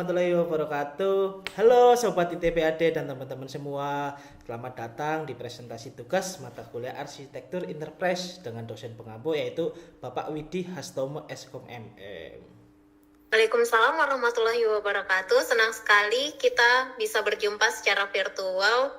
Warahmatullahi wabarakatuh. Halo Sobat ITPAD dan teman-teman semua. Selamat datang di presentasi tugas mata kuliah Arsitektur Enterprise dengan dosen pengampu yaitu Bapak Widi Hastomo Skom MM. Waalaikumsalam warahmatullahi wabarakatuh. Senang sekali kita bisa berjumpa secara virtual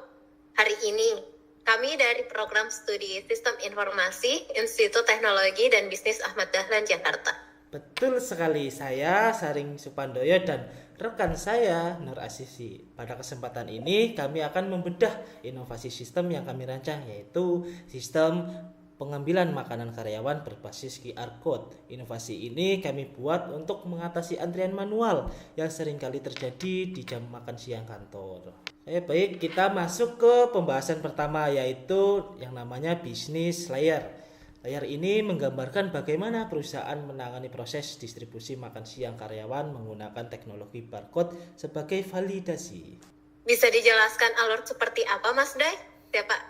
hari ini. Kami dari Program Studi Sistem Informasi Institut Teknologi dan Bisnis Ahmad Dahlan Jakarta. Betul sekali, saya Saring Supandoyo dan rekan saya Nur Asisi. Pada kesempatan ini kami akan membedah inovasi sistem yang kami rancang yaitu sistem pengambilan makanan karyawan berbasis QR Code. Inovasi ini kami buat untuk mengatasi antrian manual yang seringkali terjadi di jam makan siang kantor. Baik, kita masuk ke pembahasan pertama yaitu yang namanya bisnis layer. Layar ini menggambarkan bagaimana perusahaan menangani proses distribusi makan siang karyawan menggunakan teknologi barcode sebagai validasi. Bisa dijelaskan alur seperti apa, Mas Day?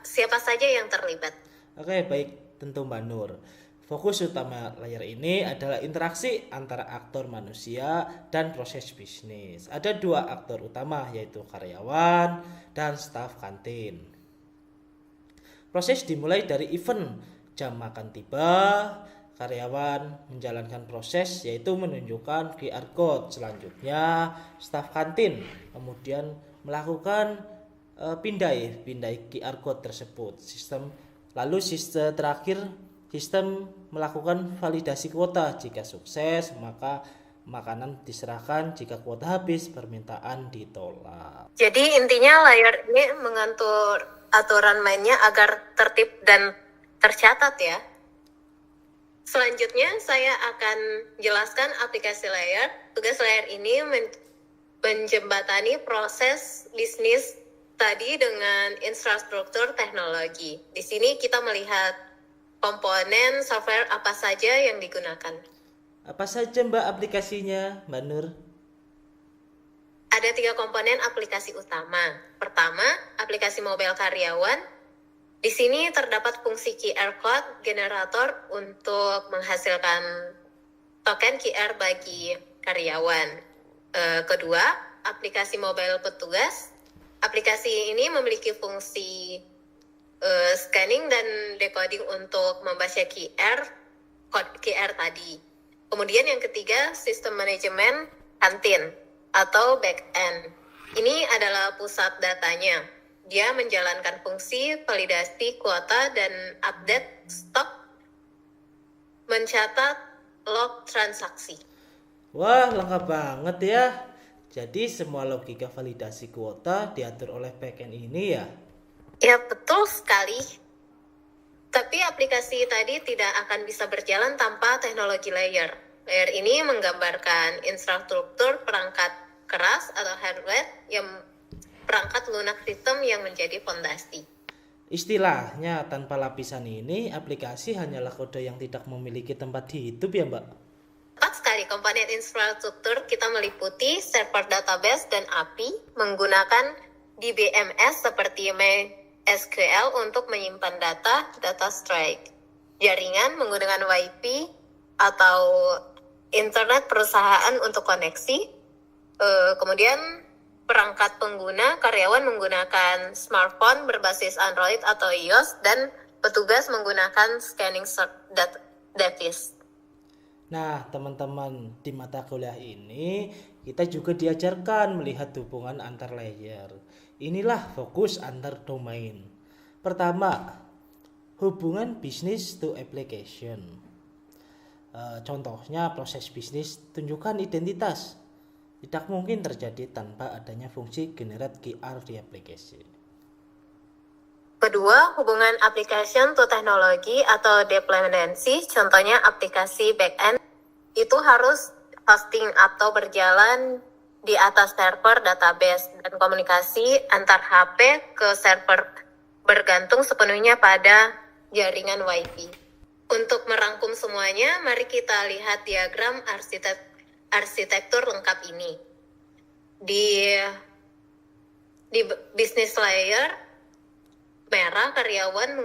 Siapa saja yang terlibat? Oke, baik, tentu Mbak Nur. Fokus utama layar ini adalah interaksi antara aktor manusia dan proses bisnis. Ada dua aktor utama yaitu karyawan dan staf kantin. Proses dimulai dari event jam makan tiba, karyawan menjalankan proses yaitu menunjukkan QR code. Selanjutnya staf kantin kemudian melakukan pindai QR code tersebut. Sistem terakhir sistem melakukan validasi kuota. Jika sukses maka makanan diserahkan, jika kuota habis permintaan ditolak. Jadi intinya layar ini mengatur aturan mainnya agar tertib dan tercatat ya. Selanjutnya saya akan jelaskan aplikasi layar. Tugas layar ini menjembatani proses bisnis tadi dengan infrastruktur teknologi. Di sini kita melihat komponen software apa saja yang digunakan. Apa saja Mbak aplikasinya, Mbak Nur? Ada 3 komponen aplikasi utama. Pertama, aplikasi mobile karyawan. Di sini terdapat fungsi QR Code generator untuk menghasilkan token QR bagi karyawan. Kedua, aplikasi mobile petugas. Aplikasi ini memiliki fungsi scanning dan decoding untuk membaca code QR tadi. Kemudian yang ketiga, sistem manajemen kantin atau back-end. Ini adalah pusat datanya. Dia menjalankan fungsi validasi kuota dan update stok, mencatat log transaksi. Wah, lengkap banget ya. Jadi semua logika validasi kuota diatur oleh backend ini ya? Ya, betul sekali. Tapi aplikasi tadi tidak akan bisa berjalan tanpa teknologi layer. Layer ini menggambarkan infrastruktur perangkat keras atau hardware yang perangkat lunak sistem yang menjadi fondasi. Istilahnya tanpa lapisan ini aplikasi hanyalah kode yang tidak memiliki tempat hidup ya Mbak? Tepat sekali, komponen infrastruktur kita meliputi server database dan API menggunakan DBMS seperti MySQL untuk menyimpan data strike. Jaringan menggunakan WiFi atau internet perusahaan untuk koneksi. Kemudian perangkat pengguna, karyawan menggunakan smartphone berbasis Android atau iOS dan petugas menggunakan scanning device. Nah, teman-teman, di mata kuliah ini kita juga diajarkan melihat hubungan antar layer. Inilah fokus antar domain. Pertama, hubungan business to application. Contohnya proses bisnis tunjukkan identitas. Tidak mungkin terjadi tanpa adanya fungsi generate QR di aplikasi. Kedua, hubungan application to teknologi atau dependensi, contohnya aplikasi backend, itu harus hosting atau berjalan di atas server database dan komunikasi antar HP ke server bergantung sepenuhnya pada jaringan WiFi. Untuk merangkum semuanya, mari kita lihat diagram arsitektur lengkap ini. Di business layer merah, karyawan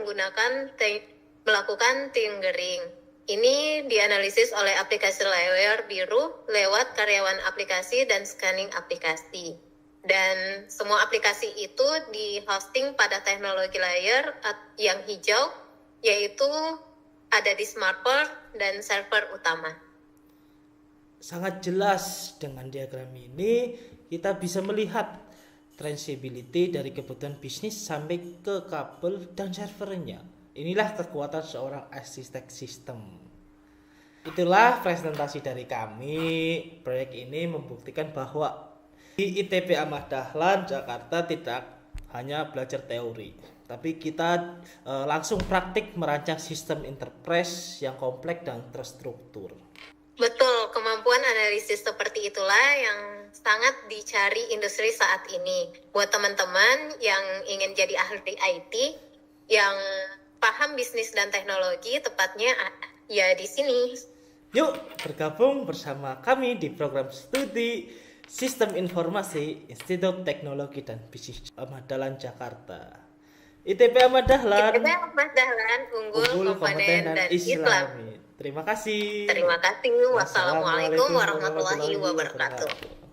melakukan tinkering. Ini dianalisis oleh aplikasi layar biru lewat karyawan aplikasi dan scanning aplikasi. Dan semua aplikasi itu di-hosting pada teknologi layar yang hijau, yaitu ada di smartphone dan server utama. Sangat jelas dengan diagram ini kita bisa melihat traceability dari kebutuhan bisnis sampai ke kabel dan servernya. Inilah kekuatan seorang arsitek sistem. Itulah presentasi dari kami. Proyek ini membuktikan bahwa di ITB Ahmad Dahlan Jakarta tidak hanya belajar teori, tapi kita langsung praktik merancang sistem enterprise yang kompleks dan terstruktur. Betul, kemampuan analisis seperti itulah yang sangat dicari industri saat ini. Buat teman-teman yang ingin jadi ahli IT, yang paham bisnis dan teknologi, tepatnya ya di sini. Yuk bergabung bersama kami di program studi Sistem Informasi Institut Teknologi dan Bisnis Ahmad Dahlan Jakarta. ITB Ahmad Dahlan, ITB Ahmad Dahlan, unggul, kompeten, dan Islam. Terima kasih. Terima kasih. Wassalamualaikum warahmatullahi wabarakatuh.